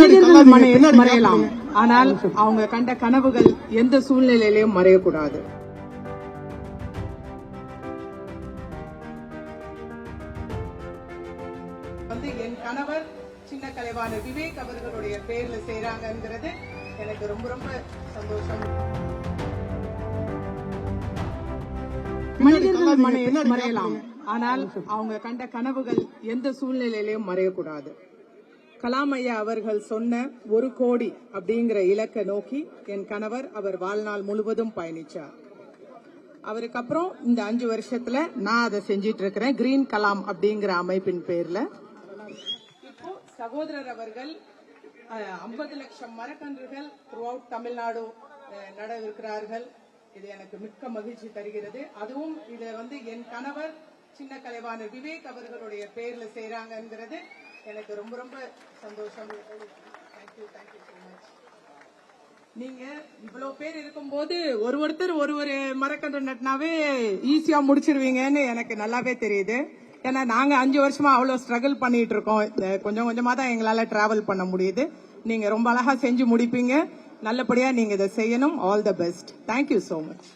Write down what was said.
மனிதர்கள் மறையலாம், ஆனால் அவங்க கண்ட கனவுகள் எந்த சூழ்நிலையிலும் மறையக்கூடாது. என் கணவர் சின்ன கலைவாணர் விவேக் அவர்களுடைய பேர்ல செய்றாங்கிறது எனக்கு ரொம்ப ரொம்ப சந்தோஷம். மனிதர்கள் மறையலாம், ஆனால் அவங்க கண்ட கனவுகள் எந்த சூழ்நிலையிலும் மறையக்கூடாது. கலாம் ஐயா அவர்கள் சொன்ன 1 கோடி அப்படிங்கிற இலக்கை நோக்கி என் கணவர் அவர் வாழ்நாள் முழுவதும் பயணிச்சார். அவருக்கு அப்புறம் இந்த 5 வருஷத்துல நான் அதை செஞ்சிட்டு இருக்கிறேன், கிரீன் கலாம் அப்படிங்கிற அமைப்பின் பேர்ல. இப்போ சகோதரர் அவர்கள் 50 லட்சம் மரக்கன்றுகள் த்ரூ அவுட் தமிழ்நாடு நட இருக்கிறார்கள். இது எனக்கு மிக்க மகிழ்ச்சி தருகிறது. அதுவும் இதை என் கணவர் சின்ன கலைவாணர் விவேக் அவர்களுடைய பேர்ல செய்றாங்கிறது எனக்கு ரொம்ப ரொம்ப சந்தோஷம். Thank you so much. நீங்க இவ்வளவு பேர் இருக்கும்போது ஒருத்தர் ஒரு மரக்கன்று நட்டினாவே ஈஸியா முடிச்சிருவீங்கன்னு எனக்கு நல்லாவே தெரியுது. ஏன்னா நாங்க 5 வருஷமா அவ்வளவு ஸ்ட்ரகிள் பண்ணிட்டு இருக்கோம். கொஞ்சம் கொஞ்சமா தான் எங்களால டிராவல் பண்ண முடியுது. நீங்க ரொம்ப அழகா செஞ்சு முடிப்பீங்க. நல்லபடியா நீங்க இதை செய்யணும். All the best. Thank you so much.